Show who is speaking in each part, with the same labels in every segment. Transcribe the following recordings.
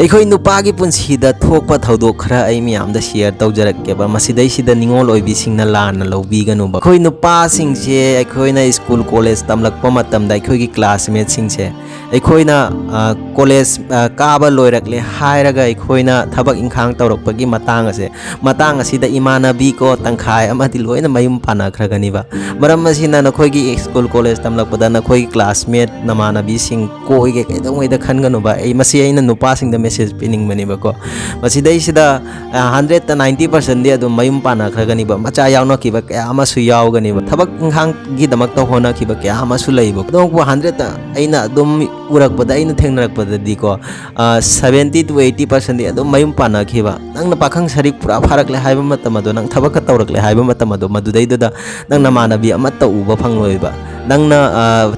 Speaker 1: ꯑꯩꯈꯣꯏ ꯅꯨꯄꯥꯒꯤ ꯄꯨꯟꯁꯤꯗ ꯊꯣꯛꯄ ꯊꯧꯗꯣꯛ ꯈꯔ ꯑꯩ ꯃꯌꯥꯝꯗ ꯁꯦꯌꯔ ꯇꯧꯖꯔꯛꯀꯦꯕ ꯃꯁꯤꯗꯩꯁꯤꯗ ꯅꯤꯡꯉꯣꯜ ꯑꯣꯏꯕꯤꯁꯤꯡꯅ ꯂꯥꯟꯅ ꯂꯧꯕꯤꯒꯅꯨꯕ ꯑꯩꯈꯣꯏ ꯅꯨꯄꯥꯁꯤꯡꯁꯦ ꯑꯩꯈꯣꯏꯅ ꯁ꯭ꯀꯨꯜ ꯀꯣꯂꯦꯖ ꯇꯝꯂꯛꯄ ꯃꯇꯝꯗ ꯑꯩꯈꯣꯏꯒꯤ ꯀ꯭ꯂꯥꯁꯃꯦꯠꯁꯤꯡꯁꯦ ꯑꯩꯈꯣꯏꯅ ꯀꯣꯂꯦꯖ ꯀꯥꯕ ꯂꯣꯏꯔꯛꯂꯦ ꯍꯥꯏꯔꯒ ꯑꯩꯈꯣꯏꯅ ꯊꯕꯛ ꯏꯪꯈꯥꯡ ꯇꯧꯔꯛꯄꯒꯤ ꯃꯇꯥꯡ ꯑꯁꯤꯗ ꯏꯃꯥꯟꯅꯕꯤ ꯀꯣ ꯇꯪꯈꯥꯏ ꯑꯃꯗꯤ ꯂꯣꯏꯅ ꯃꯌꯨꯝ ꯄꯥꯟꯅꯈ꯭ꯔꯒꯅꯤꯕ ꯃꯔꯝ ꯑꯁꯤꯅ ꯅꯈꯣꯏꯒꯤ ꯁ꯭ꯀꯨꯜ ꯀꯣꯂꯦꯖ ꯇꯝꯂꯛꯄꯗ ꯅꯈꯣꯏꯒꯤ ꯀ꯭ꯂꯥꯁꯃꯦꯠ ꯅꯃꯥꯟꯅꯕꯤꯁꯤꯡ ꯀꯣꯏꯒꯦ ꯀꯩꯗꯧꯉꯩꯗ ꯈꯟꯒꯅꯨꯕ ꯃꯁꯤ ꯑꯩꯅ ꯅꯨꯄꯥꯁꯤꯡꯗ ꯃꯦꯁꯦꯖ ꯄꯤꯅꯤꯡꯕꯅꯦꯕꯀꯣ ꯃꯁꯤꯗꯩꯁꯤꯗ 100% ꯗꯤ ꯑꯗꯨꯝ ꯃꯌꯨꯝ ꯄꯥꯟꯅꯈ꯭ꯔꯒꯅꯤꯕ ꯃꯆꯥ ꯌꯥꯎꯅꯈꯤꯕ ꯀꯌꯥ ꯑꯃꯁꯨ ꯌꯥꯎꯒꯅꯤꯕ ꯊꯕꯛ ꯏꯪꯈꯥꯡꯒꯤꯗꯃꯛꯇ ꯍꯣꯠꯅꯈꯤꯕ ꯀꯌꯥ ꯑꯃꯁꯨ ꯂꯩꯕ ꯑꯗꯨꯕꯨ 100 ꯑꯩꯅ ꯑꯗꯨꯝ ꯎꯔꯛꯄꯗ ꯑꯩꯅ ꯊꯦꯡꯅꯔꯛꯄꯗꯗꯤꯀꯣ 70 to 80% ꯗꯤ ꯑꯗꯨꯝ ꯃꯌꯨم ꯄꯥꯟꯅꯈꯤꯕ ꯅꯪꯅ ꯄꯥꯈꯪ ꯁꯔꯤꯛ ꯄꯨꯔꯥ ꯐꯥꯔꯛꯂꯦ ꯍꯥꯏꯕ ꯃꯇꯝ ꯑꯗꯣ ꯅꯪ ꯊꯕꯛꯀ ꯇꯧꯔꯛꯂꯦ ꯍꯥꯏꯕ ꯃꯇꯝ ꯑꯗꯣ ꯃꯗꯨꯗꯩꯗꯨꯗ ꯅꯪ ꯅꯃꯥꯟꯅꯕꯤ ꯑꯃꯠꯇ ꯎꯕ ꯐꯪꯂꯣꯏꯕ ꯅꯪꯅ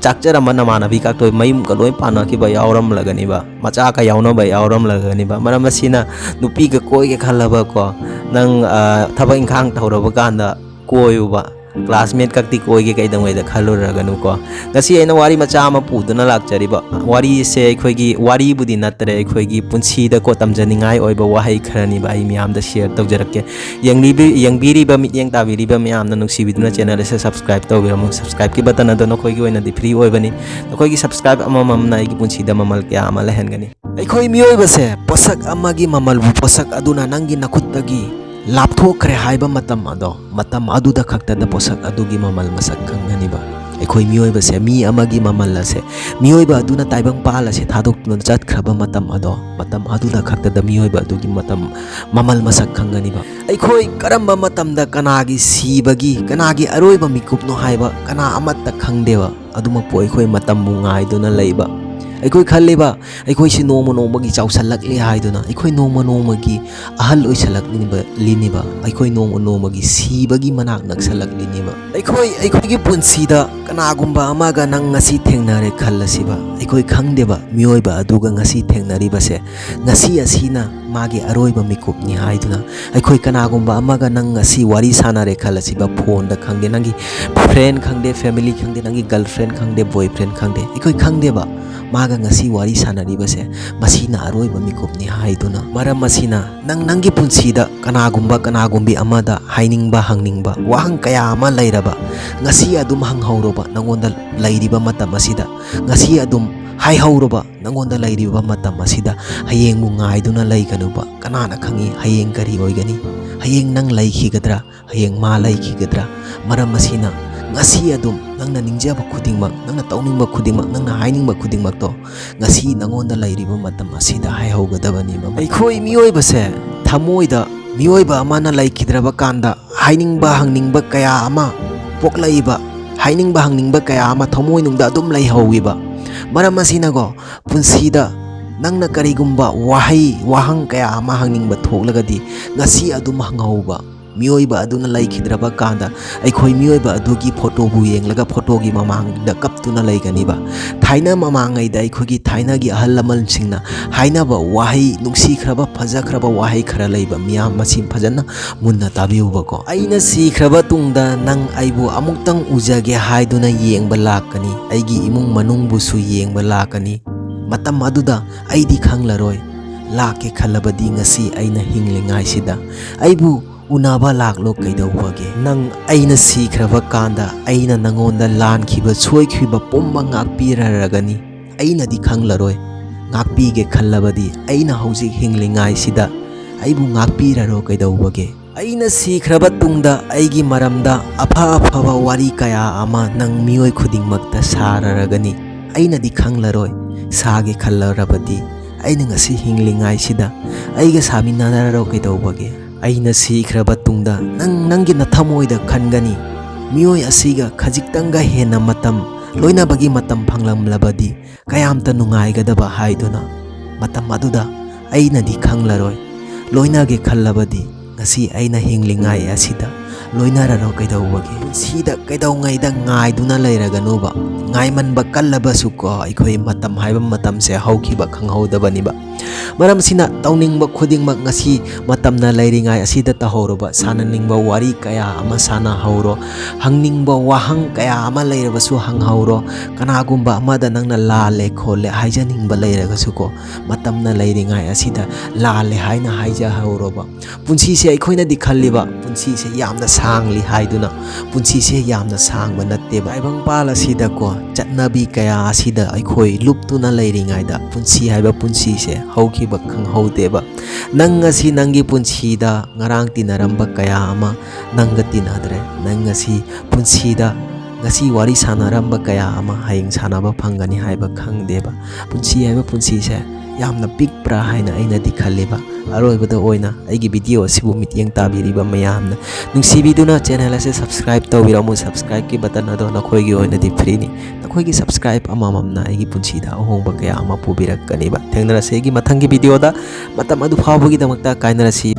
Speaker 1: ꯆꯥꯛꯆꯔꯝꯕ ꯅꯃꯥꯟꯅꯕꯤ ꯀꯥꯛꯇꯣꯏ ꯃꯌꯨꯝꯒ ꯂꯣꯏ ꯄꯥꯟꯅꯈꯤꯕ ꯌꯥꯎꯔꯝꯂꯒꯅꯤꯕ ꯃꯆꯥꯒ ꯌꯥꯎꯅꯕ ꯌꯥꯎꯔꯝꯂꯒꯅꯤꯕ ꯃꯔꯝ ꯑꯁꯤꯅ ꯅꯨꯄꯤꯒ ꯀꯣꯏꯒꯦ ꯈꯜꯂꯕꯀꯣ ꯅꯪ ꯊꯕꯛ ꯏꯪꯈꯥꯡ ꯇꯧꯔꯕ ꯀꯥꯟꯗ ꯀꯣꯏꯌꯨꯕ ꯀ꯭ꯂꯥꯁꯃꯦꯠ ꯀꯛꯇꯤ ꯀꯣꯏꯒꯦ ꯀꯩꯗꯧꯉꯩꯗ ꯈꯜꯂꯨꯔꯒꯅꯨꯀꯣ ꯉꯁꯤ ꯑꯩꯅ ꯋꯥꯔꯤ ꯃꯆꯥ ꯑꯃ ꯄꯨꯗꯨꯅ ꯂꯥꯛꯆꯔꯤꯕ ꯋꯥꯔꯤꯁꯦ ꯑꯩꯈꯣꯏꯒꯤ ꯋꯥꯔꯤꯕꯨꯗꯤ ꯅꯠꯇ꯭ꯔꯦ ꯑꯩꯈꯣꯏꯒꯤ ꯄꯨꯟꯁꯤꯗꯀꯣ ꯇꯝꯖꯅꯤꯡꯉꯥꯏ ꯑꯣꯏꯕ ꯋꯥꯍꯩ ꯈꯔꯅꯤꯕ ꯑꯩ ꯃꯌꯥꯝꯗ ꯁꯦꯌꯔ ꯇꯧꯖꯔꯛꯀꯦ ꯌꯦꯡꯕꯤꯔꯤꯕ ꯃꯤꯠꯌꯦꯡ ꯇꯥꯕꯤꯔꯤꯕ ꯃꯌꯥꯝꯅ ꯅꯨꯡꯁꯤꯕꯤꯗꯨꯅ ꯆꯦꯅꯦꯜ ꯑꯁꯤ ꯁꯕꯁꯀ꯭ꯔꯥꯏꯕ ꯇꯧꯕꯤꯔꯝꯃꯨ ꯁꯕꯁꯀ꯭ꯔꯥꯏꯕꯀꯤ ꯕꯇꯟ ꯑꯗꯣ ꯅꯈꯣꯏꯒꯤ ꯑꯣꯏꯅꯗꯤ ꯐ꯭ꯔꯤ ꯑꯣꯏꯕꯅꯤ ꯅꯈꯣꯏꯒꯤ ꯁꯕꯁꯀ꯭ꯔꯥꯏꯕ ꯑꯃꯃꯝꯅ ꯑꯩꯒꯤ ꯄꯨꯟꯁꯤꯗ ꯃꯃꯜ ꯀꯌꯥ ꯑꯃ ꯂꯩꯍꯟꯒꯅꯤ ꯑꯩꯈꯣꯏ ꯃꯤꯑꯣꯏꯕꯁꯦ ꯄꯣꯠꯁꯛ ꯑꯃꯒꯤ ꯃꯃꯜꯕꯨ ꯄꯣꯠꯁꯛ ꯑꯗꯨꯅ ꯅꯪꯒꯤ ꯅꯈꯨꯠꯇꯒꯤ ꯂꯥꯞꯊꯣꯛꯈ꯭ꯔꯦ ꯍꯥꯏꯕ ꯃꯇꯝ ꯑꯗꯨꯗ ꯈꯛꯇꯗ ꯄꯣꯠꯁꯛ ꯑꯗꯨꯒꯤ ꯃꯃꯜ ꯃꯁꯛ ꯈꯪꯒꯅꯤꯕ ꯑꯩꯈꯣꯏ ꯃꯤꯑꯣꯏꯕꯁꯦ ꯃꯤ ꯑꯃꯒꯤ ꯃꯃꯜ ꯑꯁꯦ ꯃꯤꯑꯣꯏꯕ ꯑꯗꯨꯅ ꯇꯥꯏꯕꯪꯄꯥꯜ ꯑꯁꯦ ꯊꯥꯗꯣꯛꯇꯨꯅ ꯆꯠꯈ꯭ꯔꯕ ꯃꯇꯝ ꯑꯗꯨꯗ ꯈꯛꯇꯗ ꯃꯤꯑꯣꯏꯕ ꯑꯗꯨꯒꯤ ꯃꯃꯜ ꯃꯁꯛ ꯈꯪꯒꯅꯤꯕ ꯑꯩꯈꯣꯏ ꯀꯔꯝꯕ ꯃꯇꯝꯗ ꯀꯅꯥꯒꯤ ꯁꯤꯕꯒꯤ ꯀꯅꯥꯒꯤ ꯑꯔꯣꯏꯕ ꯃꯤꯀꯨꯞꯅꯣ ꯍꯥꯏꯕ ꯀꯅꯥ ꯑꯃꯠꯇ ꯈꯪꯗꯦꯕ ꯑꯗꯨꯃꯛꯄꯨ ꯑꯩꯈꯣꯏ ꯃꯇꯝꯕꯨ ꯉꯥꯏꯗꯨꯅ ꯂꯩꯕ ꯑꯩꯈꯣꯏ ꯈꯜꯂꯤꯕ ꯑꯩꯈꯣꯏꯁꯤ ꯅꯣꯡꯃ ꯅꯣꯡꯃꯒꯤ ꯆꯥꯎꯁꯜꯂꯛꯂꯤ ꯍꯥꯏꯗꯨꯅ ꯑꯩꯈꯣꯏ ꯅꯣꯡꯃ ꯅꯣꯡꯃꯒꯤ ꯑꯍꯜ ꯑꯣꯏꯁꯜꯂꯛꯂꯤꯅꯤꯕ ꯑꯩꯈꯣꯏ ꯅꯣꯡꯃ ꯅꯣꯡꯃꯒꯤ ꯁꯤꯕꯒꯤ ꯃꯅꯥꯛ ꯅꯛꯁꯜꯂꯛꯂꯤꯅꯤꯕ ꯑꯩꯈꯣꯏꯒꯤ ꯄꯨꯟꯁꯤꯗ ꯀꯅꯥꯒꯨꯝꯕ ꯑꯃꯒ ꯅꯪ ꯉꯁꯤ ꯊꯦꯡꯅꯔꯦ ꯈꯜꯂꯁꯤꯕ ꯑꯩꯈꯣꯏ ꯈꯪꯗꯦꯕ ꯃꯤꯑꯣꯏꯕ ꯑꯗꯨꯒ ꯉꯁꯤ ꯊꯦꯡꯅꯔꯤꯕꯁꯦ ꯉꯁꯤ ꯑꯁꯤꯅ ꯃꯥꯒꯤ ꯑꯔꯣꯏꯕ ꯃꯤꯀꯨꯞꯅꯤ ꯍꯥꯏꯗꯨꯅ ꯑꯩꯈꯣই ꯀꯅꯥꯒꯨꯝꯕ ꯑꯃꯒ ꯅꯪ ꯉꯁꯤ ꯋꯥꯔꯤ ꯁꯥꯟꯅꯔꯦ ꯈꯜꯂꯁꯤꯕ ꯐꯣꯟꯗ ꯈꯪꯗꯦ ꯅꯪꯒꯤ ꯐ꯭ꯔꯦꯟ ꯈꯪꯗꯦ ꯐꯦꯃꯤꯂꯤ ꯈꯪꯗꯦ ꯅꯪꯒꯤ ꯒꯔꯜꯐ꯭ꯔꯦꯟ ꯈꯪꯗꯦ ꯕꯣꯏꯐ꯭ꯔꯦꯟ ꯈꯪꯗꯦ ꯑꯩꯈꯣই ꯈꯪꯗꯦꯕ 마가 ngasi wari sanaribase masina aroiba mikupni haiduna maram masina nanggi punsida kanagumbi amada hainingba hangningba wahang kaya ama lairaba ngasi adum hanghauroba nangonda lairiba matam asida ngasi adum haihauroba nangonda lairiba matam asida hayengmu ngaiduna laikanuba kanana khangi hayeng kari oigani hayeng nang laikhigadra hayeng ma laikhigadra maram masina ngasi adum nangna ningjaba khudingmak nangna tauningba khudingmak nangna hainingba khudingmak to ngasi nangonda lairiba matam asida haihaugadabani ma aikhoi miyoibase thamoida miyoiba amana laikhidraba kanda hainingba hangningba kaya ama poklaiba hainingba hangningba kaya ama thamoinungda adum laihauiba maram asina go punsida nangna karigumba wahang kaya ama hangningba thoklagadi ngasi adum hanghauba miyoiba aduna laikhidraba kanda aikhoi miyoiba adugi photo bu yenglaga photo gi mamangda kaptuna laiganiba thaina mamangaida aikhogi thaina gi ahal lamal singna hainaba wahai nungsi khraba fajakraba wahai khara laiba miyam masim phajana munna tabiuba ko aina si khraba tungda nang aibu amuktang ujage haiduna yengba lakani aigi imung manung bu su yengba lakani matam aduda aidi khanglaroi lake khalabadi ngasi aina hinglingai sida aibu unaba laklo kaidawbage nang aina sikraba kanda aina nangonda lankhiba soikhiba pomma ngakpiraragani aina di khanglaroi ngakpige khallabadi aina hauji hinglingai sida aibu ngakpiraro kaidawbage aina sikraba tungda aigi maramda aphaba wari kaya ama nang miyoi khudingmakta sararagani aina di khanglaroi sage khallarabadi aina ngasi hinglingai sida aiga saminanararo kaidawbage aina sikraba tungda nanggi nathamoida khangani miyoi asiga khajiktanga hena matam loinabagi matam phanglamlabadi kayamta nungaigadaba haiduna matam aduda aina di khanglaroi loinage khallabadi ngasi aina hinglingai asida loinararo kaidawbagi sida kaidawngaida ngaiduna lairaganuba ngaimanba kallabasु ko akhoi matam haiba matamse haukiba khanghaudabaniba maram sina tauningba khudingmak ngasi matamna lairingai asida tahoroba sananingba wari kaya ama sana hauro hangningba wahang kaya ama leirabasu hanghauro kanagumba amada nangna lale khole haijaningba leiragasu ko matamna lairingai asida lale haina haija hauroba punsi se aikoina dikhalliba punsi se yamna sangli haiduna punsi se yamna sangba natteba aibang pala sida ko chatnabi kaya asida aikoi luptuna lairingai da punsi haiba punsi se haukiba khanghaudeba nang ngasi nangi punsi da ngarang tinaramba kaya ama nangga tinadre nang ngasi punsi da ngasi wari sanaramba kaya ama haying sanaba phangani haiba khangdeba punsi haiba punsi se yamna pikpra haina aina dikhaliba aroibada oina aigi video sibu mityeng tabiriba mayamna nungsibiduna channel ase subscribe tawiramu subscribe ki button ado nakhoigi oina di free ni nakhoigi subscribe amamamna aigi punsida ahongba kaya ama pubirak kaniba thengnarase gi mathangi video da matam adu phawagi damakta kainarasi